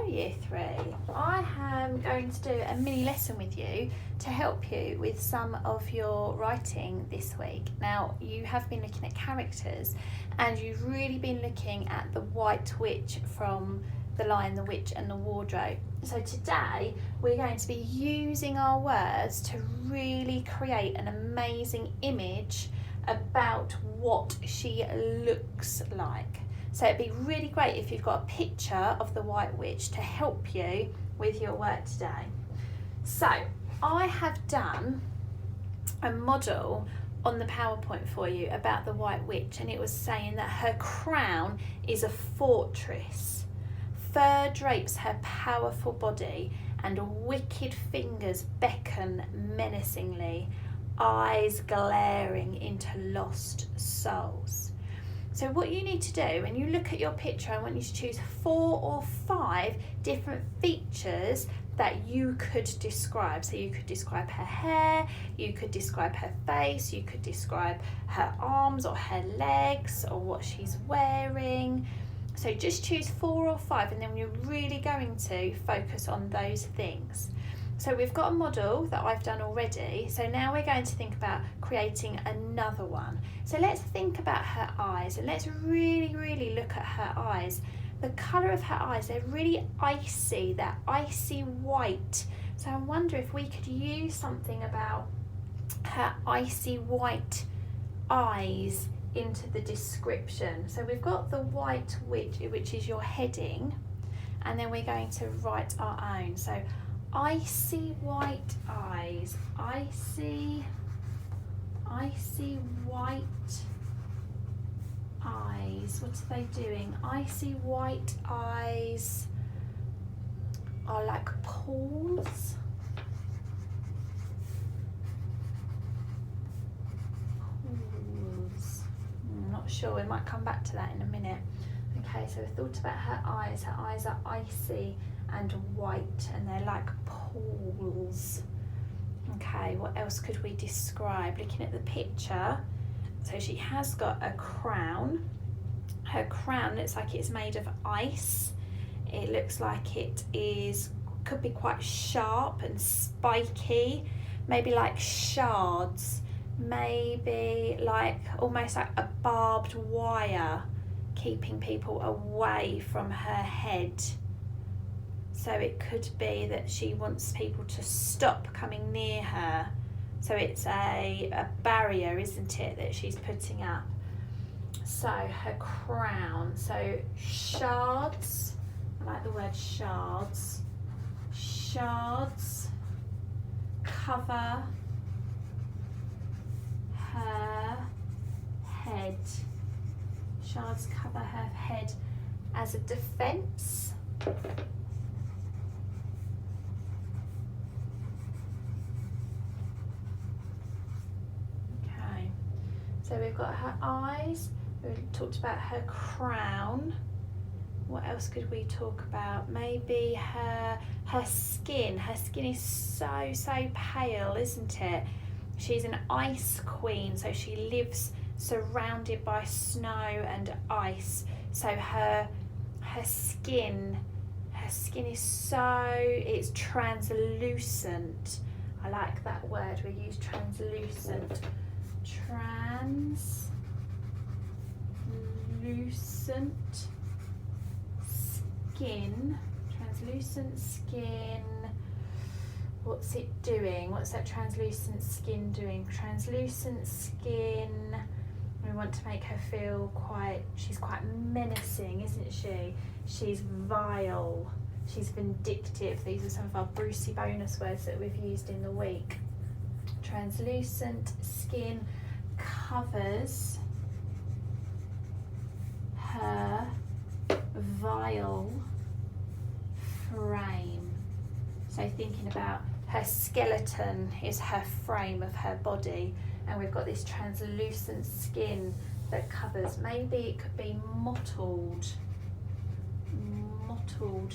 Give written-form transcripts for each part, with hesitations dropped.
Year 3. I am going to do a mini lesson with you to help you with some of your writing this week. Now, you have been looking at characters and you've really been looking at the White Witch from The Lion, the Witch and the Wardrobe. So today we're going to be using our words to really create an amazing image about what she looks like. So it'd be really great if you've got a picture of the White Witch to help you with your work today. So I have done a model on the PowerPoint for you about the White Witch, and it was saying that her crown is a fortress. Fur drapes her powerful body and wicked fingers beckon menacingly, eyes glaring into lost souls. So what you need to do when you look at your picture, I want you to choose 4 or 5 different features that you could describe. So you could describe her hair, you could describe her face, you could describe her arms or her legs or what she's wearing. So just choose 4 or 5 and then you're really going to focus on those things. So we've got a model that I've done already, so now we're going to think about creating another one. So let's think about her eyes and let's really look at her eyes. The colour of her eyes, they're really icy, they're icy white. So I wonder if we could use something about her icy white eyes into the description. So we've got the White Witch, which is your heading, and then we're going to write our own. So icy white eyes, icy white eyes. What are they doing? Icy white eyes are like pools. Pools. I'm not sure, we might come back to that in a minute. Okay, so we thought about her eyes. Her eyes are icy and white and they're like pools. Okay, what else could we describe? Looking at the picture, so she has got a crown. Her crown looks like it's made of ice. It looks like it could be quite sharp and spiky, maybe like shards, maybe like almost like a barbed wire keeping people away from her head. So it could be that she wants people to stop coming near her. So it's a barrier, isn't it, that she's putting up. So her crown, so shards, I like the word shards. Shards cover her head. Shards cover her head as a defence. So we've got her eyes, we talked about her crown. What else could we talk about? Maybe her skin. Her skin is so pale, isn't it? She's an ice queen, so she lives surrounded by snow and ice. So her skin is it's translucent. I like that word, we use translucent. Translucent skin. What's it doing? What's that translucent skin doing? Translucent skin. We want to make her feel she's quite menacing, isn't she? She's vile. She's vindictive. These are some of our Brucey bonus words that we've used in the week. Translucent skin covers her vile frame. So thinking about her skeleton is her frame of her body, and we've got this translucent skin that covers, maybe it could be mottled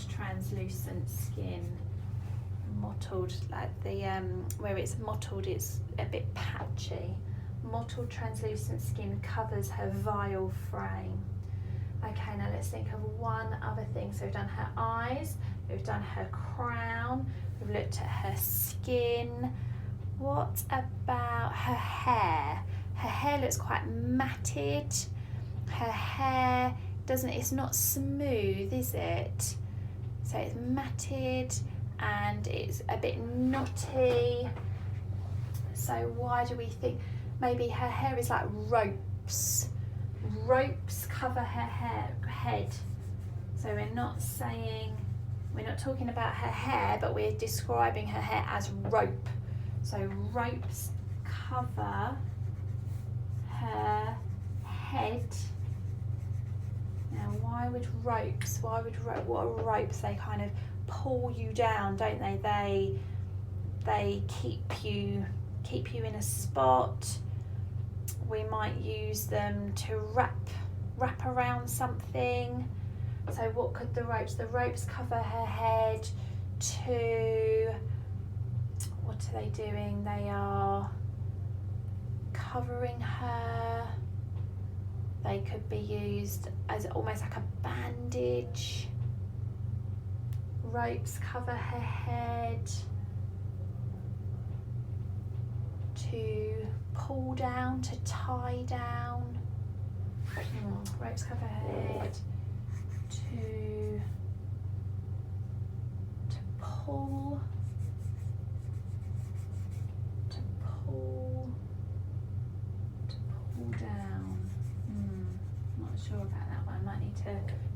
translucent skin. Mottled, like the where it's mottled, it's a bit patchy. Mottled translucent skin covers her vile frame. Okay, now let's think of one other thing. So we've done her eyes, we've done her crown, we've looked at her skin. What about her hair? Her hair looks quite matted. Her hair it's not smooth, is it? So it's matted and it's a bit knotty. So why do we think maybe her hair is like ropes? Ropes cover her head. So we're not talking about her hair, but we're describing her hair as rope. So ropes cover her head. Now why would ropes, what are ropes? They kind of pull you down, don't they? They keep you in a spot. We might use them to wrap around something. So what could the ropes cover her head to, what are they doing? They are covering her. They could be used as almost like a bandage. Ropes cover her head to pull down, to tie down. Ropes cover her head to pull down. Not sure about that one. Might need to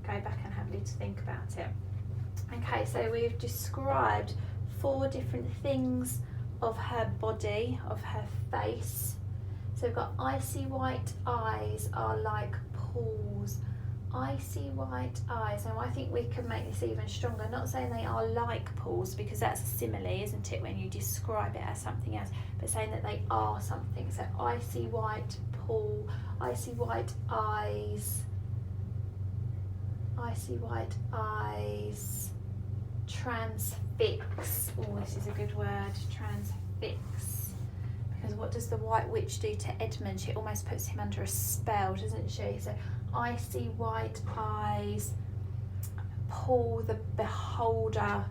go back and have a little think about it. Okay, so we've described 4 different things of her body, of her face. So we've got icy white eyes are like pools. Icy white eyes. Now I think we can make this even stronger. Not saying they are like pools, because that's a simile, isn't it, when you describe it as something else, but saying that they are something. So icy white pool, icy white eyes, icy white eyes, transfix. Oh, this is a good word, transfix. Because what does the White Witch do to Edmund? She almost puts him under a spell, doesn't she? So icy white eyes, pull the beholder,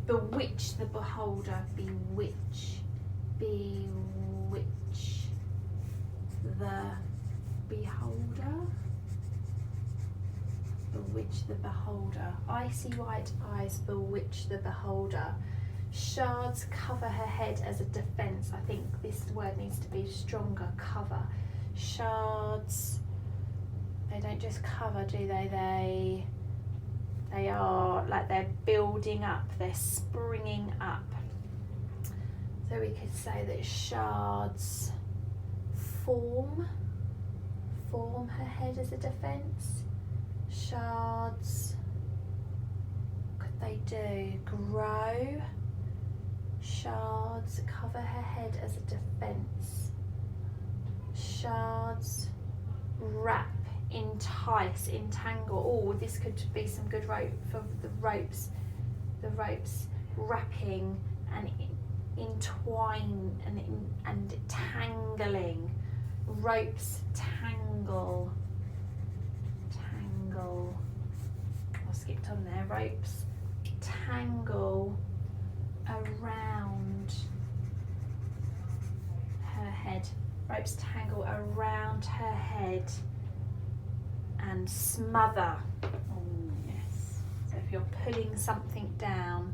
bewitch the beholder, bewitch the beholder, bewitch the beholder. Icy white eyes bewitch the beholder. Shards cover her head as a defence. I think this word needs to be stronger, cover. Shards, they don't just cover, do they? They are like they're building up, they're springing up. So we could say that shards form her head as a defence. Shards, what could they do? Grow. Shards cover her head as a defence. Shards wrap, entice, entangle. Oh, this could be some good rope for the ropes. The ropes wrapping and entwine and tangling. Ropes tangle. I skipped on there. Ropes tangle around her head. Ropes tangle around her head and smother. Oh yes. So if you're pulling something down,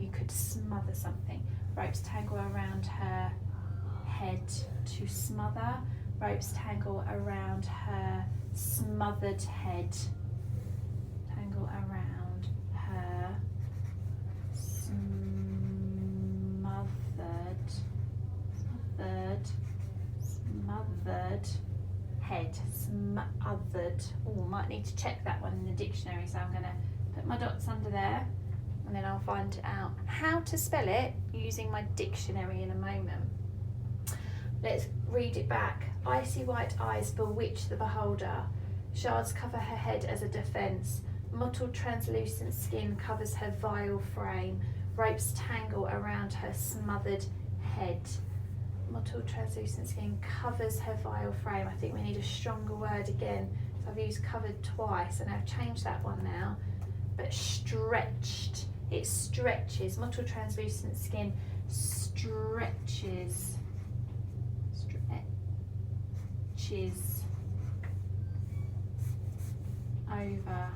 you could smother something. Ropes tangle around her head to smother. Ropes tangle around her smothered head. Tangle around her smothered head. Smothered. Oh, might need to check that one in the dictionary, so I'm going to put my dots under there and then I'll find out how to spell it using my dictionary in a moment. Let's read it back. Icy white eyes bewitch the beholder. Shards cover her head as a defence. Mottled translucent skin covers her vile frame. Ropes tangle around her smothered head. Mottled translucent skin covers her vile frame. I think we need a stronger word again. So I've used covered twice and I've changed that one now. But stretched It stretches. Mottled translucent skin stretches over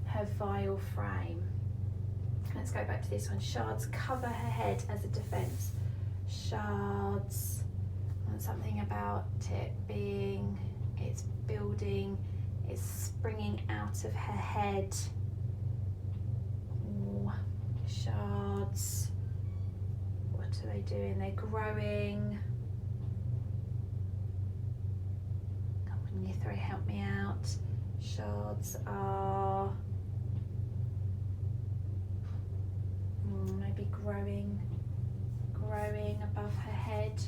her vile frame. Let's go back to this one. Shards cover her head as a defence. Shards, and something about it being, it's building, it's springing out of her head. Ooh, shards, what are they doing? They're growing. Come on, you three, help me out. Shards are maybe growing above her head.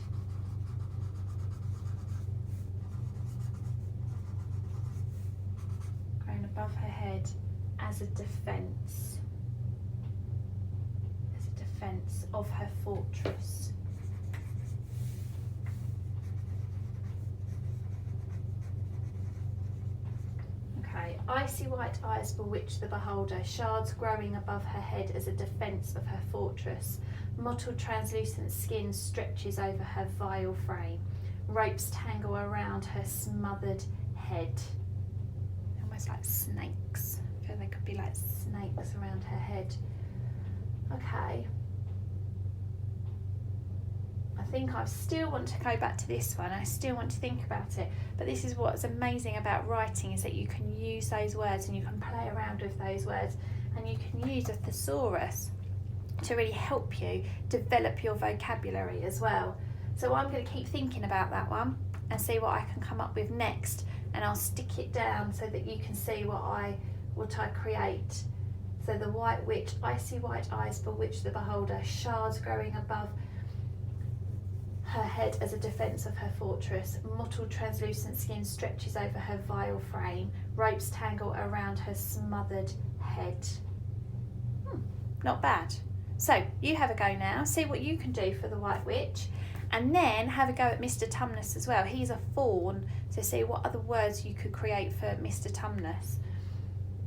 Growing above her head as a defence. As a defence of her fortress. Okay, icy white eyes bewitch the beholder, shards growing above her head as a defence of her fortress. Mottled translucent skin stretches over her vile frame. Ropes tangle around her smothered head. Almost like snakes. I feel they could be like snakes around her head. Okay. I think I still want to go back to this one. I still want to think about it. But this is what's amazing about writing, is that you can use those words and you can play around with those words, and you can use a thesaurus to really help you develop your vocabulary as well. So I'm going to keep thinking about that one and see what I can come up with next, and I'll stick it down so that you can see what I create. So the white witch, icy white eyes bewitch the beholder, shards growing above her head as a defence of her fortress. Mottled translucent skin stretches over her vile frame. Ropes tangle around her smothered head. Not bad. So you have a go now, see what you can do for the White Witch, and then have a go at Mr. Tumnus as well. He's a fawn, so see what other words you could create for Mr. Tumnus.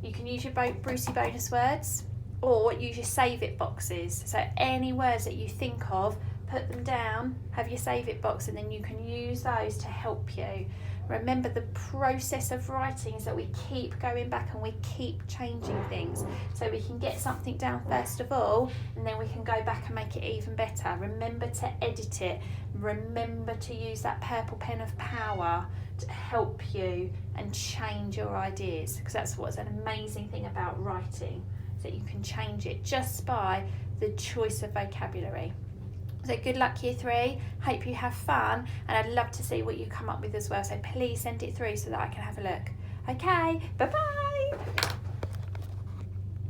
You can use your Brucey bonus words, or use your save it boxes. So any words that you think of, put them down, have your save it box, and then you can use those to help you. Remember, the process of writing is that we keep going back and we keep changing things. So we can get something down first of all, and then we can go back and make it even better. Remember to edit it. Remember to use that purple pen of power to help you and change your ideas, because that's what's an amazing thing about writing, is that you can change it just by the choice of vocabulary. So good luck, Year 3. Hope you have fun, and I'd love to see what you come up with as well. So please send it through so that I can have a look. Okay, bye-bye.